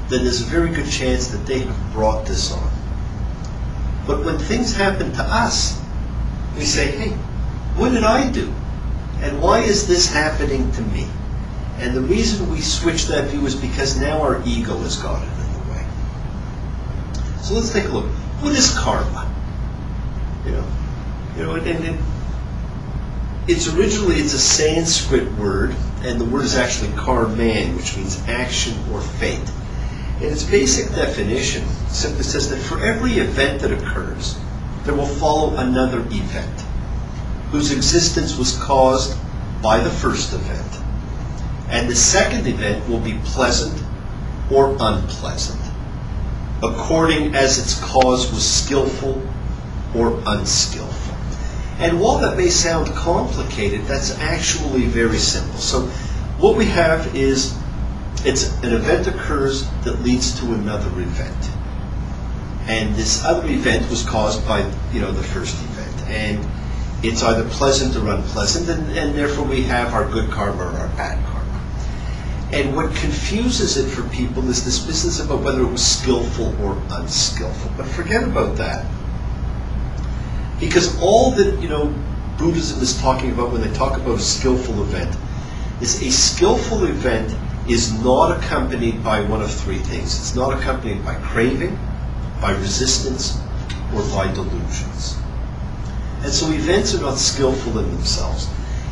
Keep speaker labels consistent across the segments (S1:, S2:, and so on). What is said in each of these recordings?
S1: then there's a very good chance that they have brought this on. But when things happen to us, we say, hey, what did I do? And why is this happening to me? And the reason we switch that view is because now our ego has gotten in the way. So let's take a look. What is karma? It's a Sanskrit word, and the word is actually karman, which means action or fate. And its basic definition simply says that for every event that occurs, there will follow another event, whose existence was caused by the first event. And the second event will be pleasant or unpleasant, according as its cause was skillful or unskillful. And while that may sound complicated, that's actually very simple. So what we have is an event occurs that leads to another event. And this other event was caused by the first event. And it's either pleasant or unpleasant, and therefore we have our good karma or our bad karma. And what confuses it for people is this business about whether it was skillful or unskillful. But forget about that. Because all that Buddhism is talking about when they talk about a skillful event is a skillful event is not accompanied by one of three things. It's not accompanied by craving, by resistance, or by delusions. And so events are not skillful in themselves.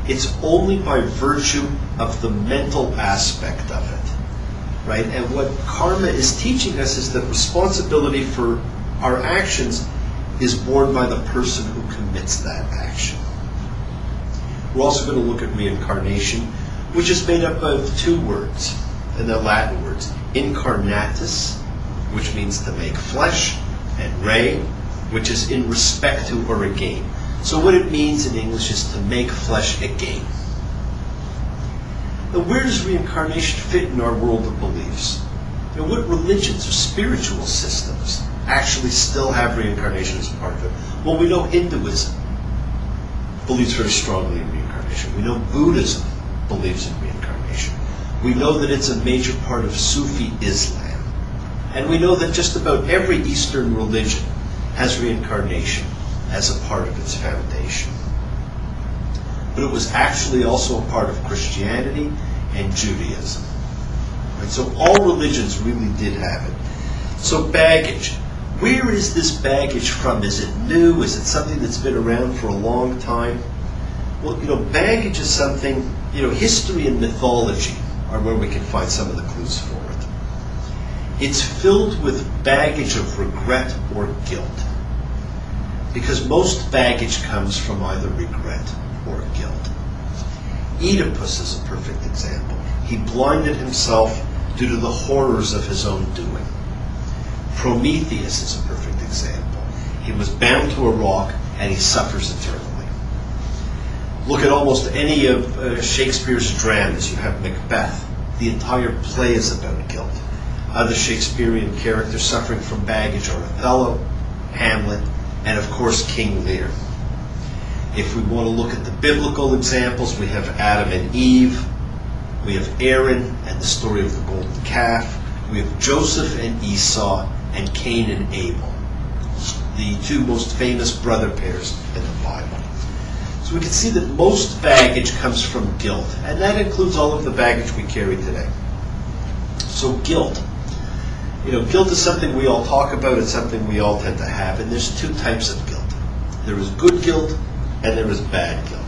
S1: It's only by virtue of the mental aspect of it, right? And what karma is teaching us is that responsibility for our actions is borne by the person who commits that action. We're also going to look at reincarnation, which is made up of two words, and they're Latin words. Incarnatus, which means to make flesh, and re, which is in respect to or again. So what it means in English is to make flesh again. Now where does reincarnation fit in our world of beliefs? What religions or spiritual systems actually still have reincarnation as a part of it? Well, we know Hinduism believes very strongly in reincarnation. We know Buddhism believes in reincarnation. We know that it's a major part of Sufi Islam. And we know that just about every Eastern religion has reincarnation as a part of its foundation. But it was actually also a part of Christianity and Judaism. Right? So all religions really did have it. So baggage. Where is this baggage from? Is it new? Is it something that's been around for a long time? Well, baggage is something, history and mythology are where we can find some of the clues for it. It's filled with baggage of regret or guilt. Because most baggage comes from either regret or guilt. Oedipus is a perfect example. He blinded himself due to the horrors of his own doing. Prometheus is a perfect example. He was bound to a rock and he suffers eternally. Look at almost any of Shakespeare's dramas. You have Macbeth. The entire play is about guilt. Other Shakespearean characters suffering from baggage are Othello, Hamlet, and of course King Lear. If we want to look at the biblical examples, we have Adam and Eve, we have Aaron and the story of the golden calf, we have Joseph and Esau, and Cain and Abel, the two most famous brother pairs in the Bible. So we can see that most baggage comes from guilt, and that includes all of the baggage we carry today. So guilt. Guilt is something we all talk about, it's something we all tend to have, and there's two types of guilt. There is good guilt, and there is bad guilt.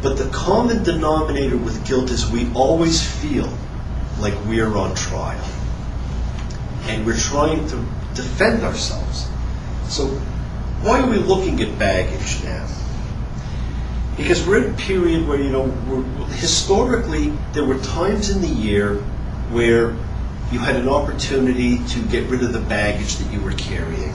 S1: But the common denominator with guilt is we always feel like we're on trial. And we're trying to defend ourselves. So why are we looking at baggage now? Because we're in a period where, historically, there were times in the year where you had an opportunity to get rid of the baggage that you were carrying.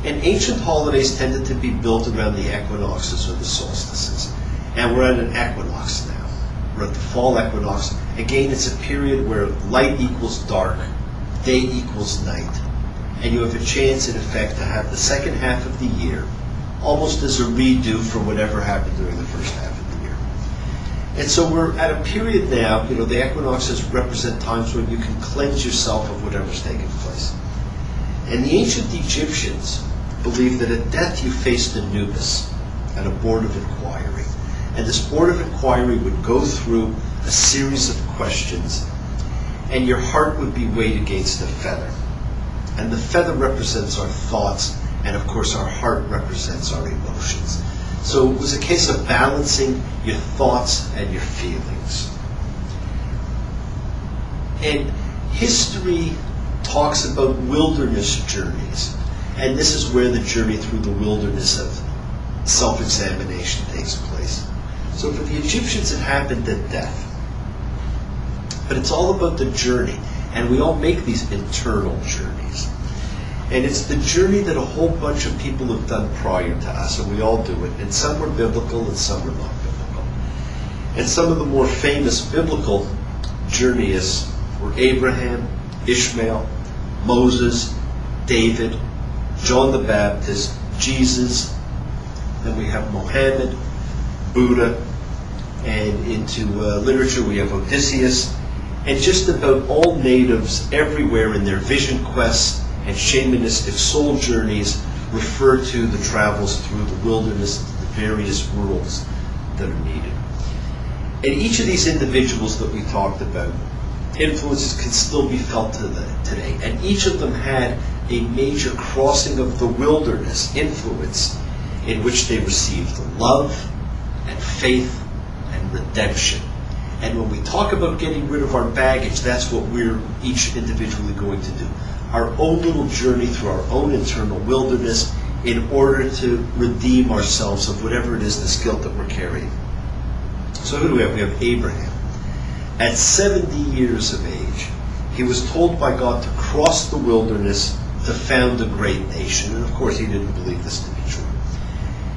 S1: And ancient holidays tended to be built around the equinoxes or the solstices. And we're at an equinox now. We're at the fall equinox. Again, it's a period where light equals dark, day equals night. And you have a chance, in effect, to have the second half of the year almost as a redo for whatever happened during the first half of the year. And so we're at a period now, the equinoxes represent times when you can cleanse yourself of whatever's taking place. And the ancient Egyptians believed that at death you faced Anubis and a board of inquiry. And this board of inquiry would go through a series of questions, and your heart would be weighed against a feather. And the feather represents our thoughts, and of course our heart represents our emotions. So it was a case of balancing your thoughts and your feelings. And history talks about wilderness journeys. And this is where the journey through the wilderness of self-examination takes place. So for the Egyptians it happened at death. But it's all about the journey. And we all make these internal journeys. And it's the journey that a whole bunch of people have done prior to us, and we all do it. And some were biblical and some were not biblical. And some of the more famous biblical journeyists were Abraham, Ishmael, Moses, David, John the Baptist, Jesus. Then we have Mohammed, Buddha, and into literature we have Odysseus, and just about all natives everywhere in their vision quests and shamanistic soul journeys refer to the travels through the wilderness to the various worlds that are needed. And each of these individuals that we talked about, influences can still be felt today. And each of them had a major crossing of the wilderness influence in which they received love and faith and redemption. And when we talk about getting rid of our baggage, that's what we're each individually going to do. Our own little journey through our own internal wilderness in order to redeem ourselves of whatever it is, this guilt that we're carrying. So who do we have? We have Abraham. At 70 years of age, he was told by God to cross the wilderness to found a great nation. And of course he didn't believe this to be true.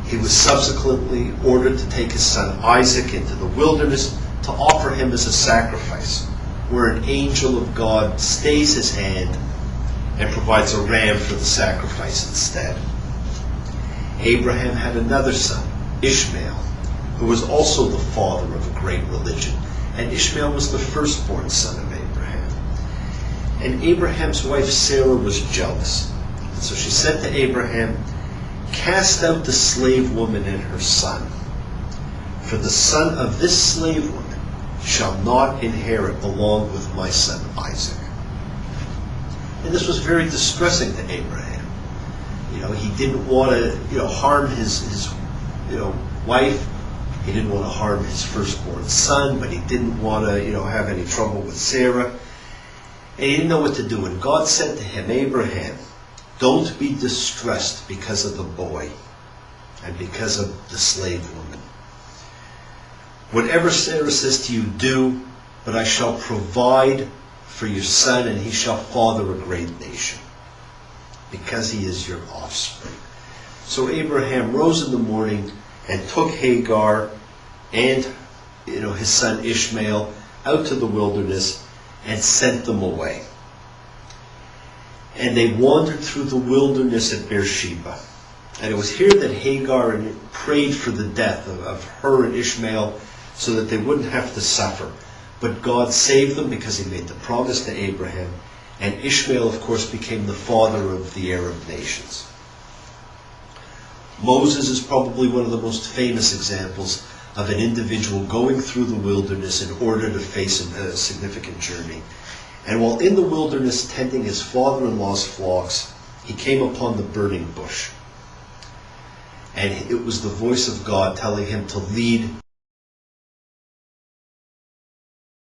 S1: He was subsequently ordered to take his son Isaac into the wilderness to offer him as a sacrifice, where an angel of God stays his hand and provides a ram for the sacrifice instead. Abraham had another son, Ishmael, who was also the father of a great religion. And Ishmael was the firstborn son of Abraham. And Abraham's wife Sarah was jealous. And so she said to Abraham, "Cast out the slave woman and her son, for the son of this slave woman shall not inherit along with my son Isaac." And this was very distressing to Abraham. He didn't want to, harm his wife. He didn't want to harm his firstborn son, but he didn't want to, have any trouble with Sarah. And he didn't know what to do. And God said to him, "Abraham, don't be distressed because of the boy and because of the slave woman. Whatever Sarah says to you, do, but I shall provide for your son, and he shall father a great nation, because he is your offspring." So Abraham rose in the morning and took Hagar and his son Ishmael out to the wilderness and sent them away. And they wandered through the wilderness at Beersheba. And it was here that Hagar prayed for the death of her and Ishmael so that they wouldn't have to suffer. But God saved them because he made the promise to Abraham. And Ishmael, of course, became the father of the Arab nations. Moses is probably one of the most famous examples of an individual going through the wilderness in order to face a significant journey. And while in the wilderness tending his father-in-law's flocks, he came upon the burning bush. And it was the voice of God telling him to lead